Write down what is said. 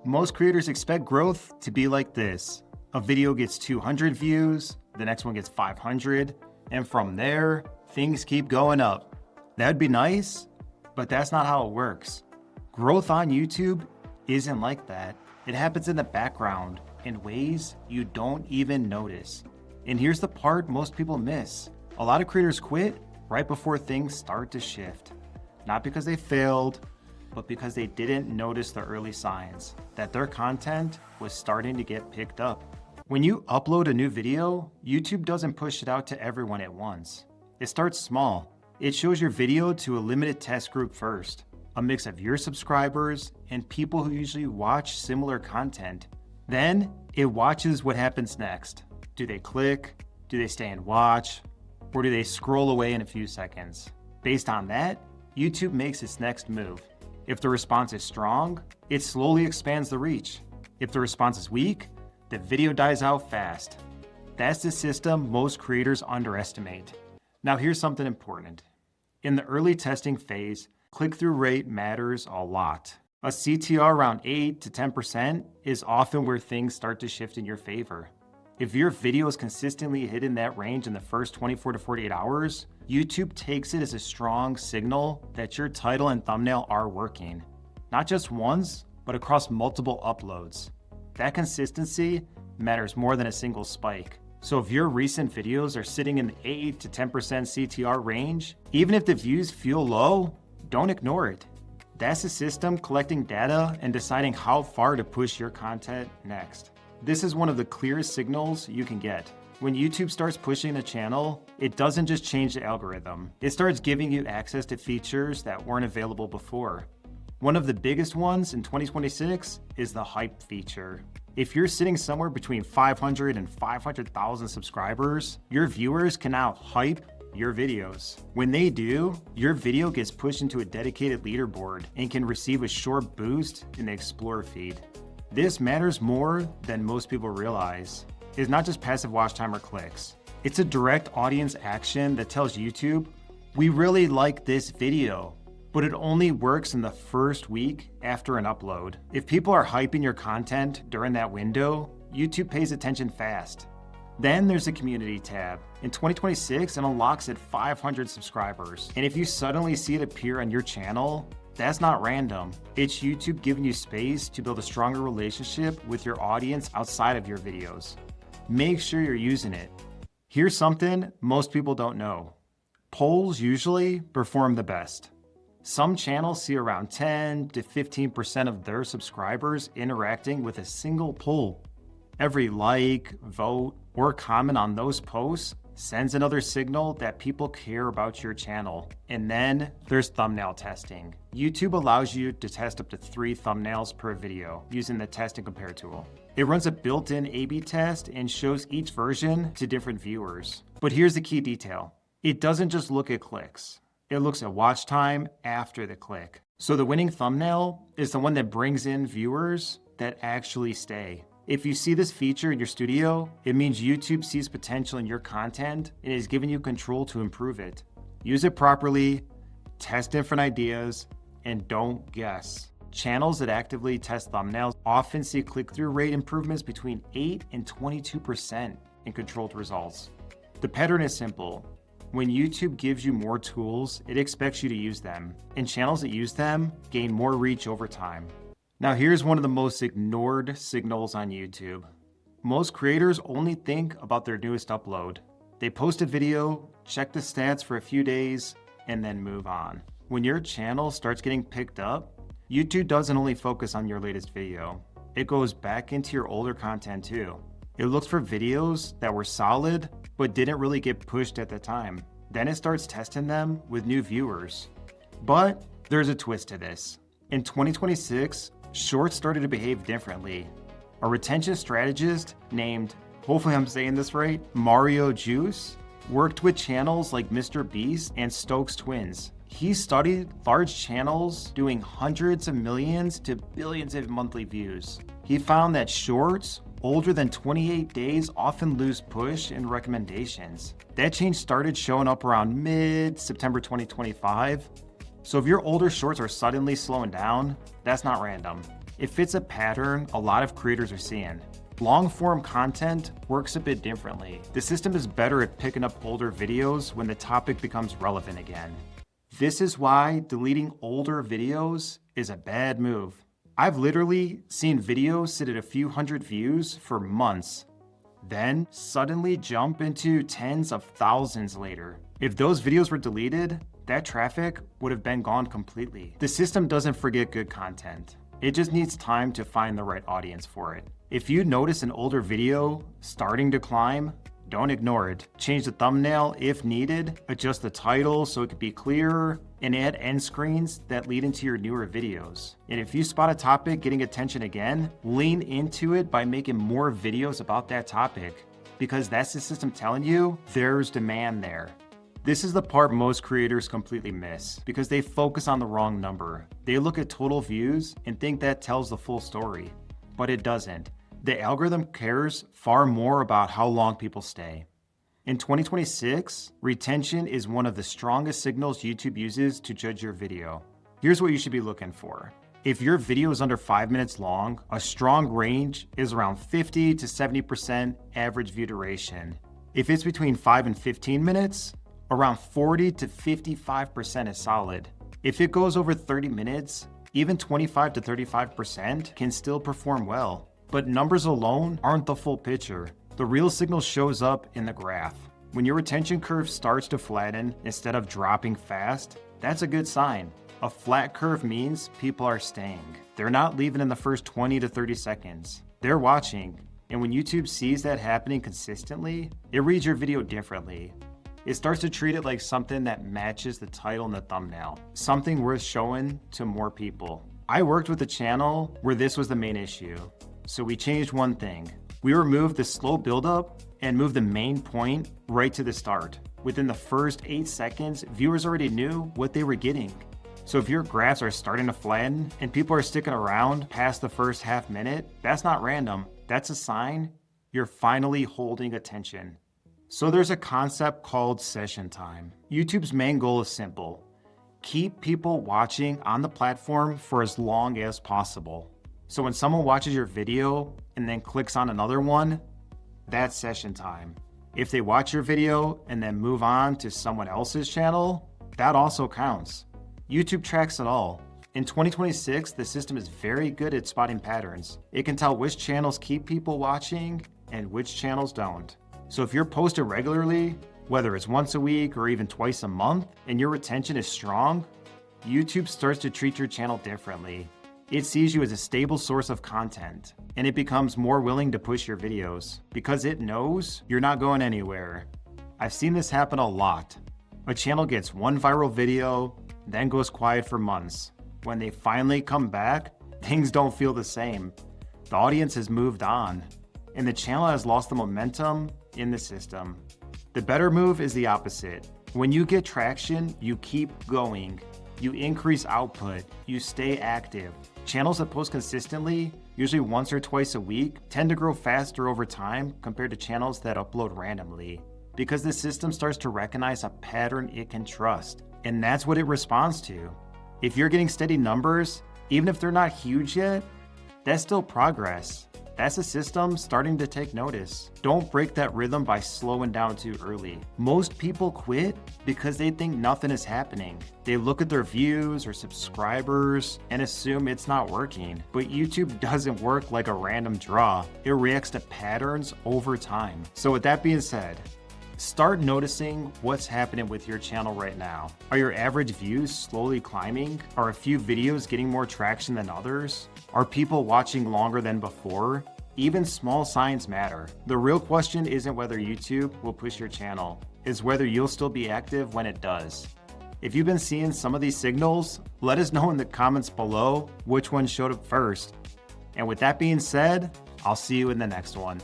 Most creators expect growth to be like this. A video gets 200 views, the next one gets 500, and from there, things keep going up. That'd be nice, but that's not how it works. Growth on YouTube isn't like that. It happens in the background in ways you don't even notice. And here's the part most people miss. A lot of creators quit right before things start to shift. Not because they failed, but because they didn't notice the early signs that their content was starting to get picked up. When you upload a new video, YouTube doesn't push it out to everyone at once. It starts small. It shows your video to a limited test group first, a mix of your subscribers and people who usually watch similar content. Then it watches what happens next. Do they click? Do they stay and watch? Or do they scroll away in a few seconds? Based on that, YouTube makes its next move. If the response is strong, it slowly expands the reach. If the response is weak, the video dies out fast. That's the system most creators underestimate. Now here's something important. In the early testing phase, click-through rate matters a lot. A CTR around 8 to 10% is often where things start to shift in your favor. If your video is consistently hitting that range in the first 24 to 48 hours, YouTube takes it as a strong signal that your title and thumbnail are working. Not just once, but across multiple uploads. That consistency matters more than a single spike. So if your recent videos are sitting in the 8 to 10% CTR range, even if the views feel low, don't ignore it. That's the system collecting data and deciding how far to push your content next. This is one of the clearest signals you can get. When YouTube starts pushing a channel, it doesn't just change the algorithm. It starts giving you access to features that weren't available before. One of the biggest ones in 2026 is the hype feature. If you're sitting somewhere between 500 and 500,000 subscribers, your viewers can now hype your videos. When they do, your video gets pushed into a dedicated leaderboard and can receive a short boost in the Explore feed. This matters more than most people realize. It's not just passive watch time or clicks. It's a direct audience action that tells YouTube, we really like this video, but it only works in the first week after an upload. If people are hyping your content during that window, YouTube pays attention fast. Then there's the community tab. In 2026, it unlocks at 500 subscribers. And if you suddenly see it appear on your channel, that's not random. It's YouTube giving you space to build a stronger relationship with your audience outside of your videos. Make sure you're using it. Here's something most people don't know. Polls usually perform the best. Some channels see around 10 to 15% of their subscribers interacting with a single poll. Every like, vote, or comment on those posts sends another signal that people care about your channel. And then there's thumbnail testing. YouTube allows you to test up to 3 thumbnails per video using the test and compare tool. It runs a built-in A/B test and shows each version to different viewers. But here's the key detail. It doesn't just look at clicks. It looks at watch time after the click. So the winning thumbnail is the one that brings in viewers that actually stay. If you see this feature in your studio, it means YouTube sees potential in your content and is giving you control to improve it. Use it properly, test different ideas, and don't guess. Channels that actively test thumbnails often see click-through rate improvements between 8 and 22% in controlled results. The pattern is simple. When YouTube gives you more tools, it expects you to use them, and channels that use them gain more reach over time. Now here's one of the most ignored signals on YouTube. Most creators only think about their newest upload. They post a video, check the stats for a few days, and then move on. When your channel starts getting picked up, YouTube doesn't only focus on your latest video. It goes back into your older content too. It looks for videos that were solid, but didn't really get pushed at the time. Then it starts testing them with new viewers. But there's a twist to this. In 2026, Shorts started to behave differently. A retention strategist named, hopefully I'm saying this right, Mario Juice, worked with channels like MrBeast and Stokes Twins. He studied large channels doing hundreds of millions to billions of monthly views. He found that shorts older than 28 days often lose push in recommendations. That change started showing up around mid-September 2025. So if your older shorts are suddenly slowing down, that's not random. It fits a pattern a lot of creators are seeing. Long-form content works a bit differently. The system is better at picking up older videos when the topic becomes relevant again. This is why deleting older videos is a bad move. I've literally seen videos sit at a few hundred views for months, then suddenly jump into tens of thousands later. If those videos were deleted, that traffic would have been gone completely. The system doesn't forget good content. It just needs time to find the right audience for it. If you notice an older video starting to climb, don't ignore it. Change the thumbnail if needed, adjust the title so it could be clearer, and add end screens that lead into your newer videos. And if you spot a topic getting attention again, lean into it by making more videos about that topic, because that's the system telling you there's demand there. This is the part most creators completely miss because they focus on the wrong number. They look at total views and think that tells the full story, but it doesn't. The algorithm cares far more about how long people stay. In 2026, retention is one of the strongest signals YouTube uses to judge your video. Here's what you should be looking for. If your video is under 5 minutes long, a strong range is around 50 to 70% average view duration. If it's between 5 and 15 minutes, around 40 to 55% is solid. If it goes over 30 minutes, even 25 to 35% can still perform well. But numbers alone aren't the full picture. The real signal shows up in the graph. When your retention curve starts to flatten instead of dropping fast, that's a good sign. A flat curve means people are staying. They're not leaving in the first 20 to 30 seconds. They're watching. And when YouTube sees that happening consistently, it reads your video differently. It starts to treat it like something that matches the title and the thumbnail, something worth showing to more people. I worked with a channel where this was the main issue. So we changed one thing. We removed the slow buildup and moved the main point right to the start. Within the first 8 seconds, viewers already knew what they were getting. So if your graphs are starting to flatten and people are sticking around past the first half minute, that's not random. That's a sign you're finally holding attention. So there's a concept called session time. YouTube's main goal is simple. Keep people watching on the platform for as long as possible. So when someone watches your video and then clicks on another one, that's session time. If they watch your video and then move on to someone else's channel, that also counts. YouTube tracks it all. In 2026, the system is very good at spotting patterns. It can tell which channels keep people watching and which channels don't. So if you're posted regularly, whether it's once a week or even twice a month, and your retention is strong, YouTube starts to treat your channel differently. It sees you as a stable source of content, and it becomes more willing to push your videos because it knows you're not going anywhere. I've seen this happen a lot. A channel gets one viral video, then goes quiet for months. When they finally come back, things don't feel the same. The audience has moved on, and the channel has lost the momentum in the system. The better move is the opposite. When you get traction, you keep going. You increase output, you stay active. Channels that post consistently, usually once or twice a week, tend to grow faster over time compared to channels that upload randomly, because the system starts to recognize a pattern it can trust, and that's what it responds to. If you're getting steady numbers, even if they're not huge yet, that's still progress. That's the system starting to take notice. Don't break that rhythm by slowing down too early. Most people quit because they think nothing is happening. They look at their views or subscribers and assume it's not working. But YouTube doesn't work like a random draw. It reacts to patterns over time. So with that being said, start noticing what's happening with your channel right now. Are your average views slowly climbing? Are a few videos getting more traction than others? Are people watching longer than before? Even small signs matter. The real question isn't whether YouTube will push your channel, it's whether you'll still be active when it does. If you've been seeing some of these signals, let us know in the comments below which one showed up first. And with that being said, I'll see you in the next one.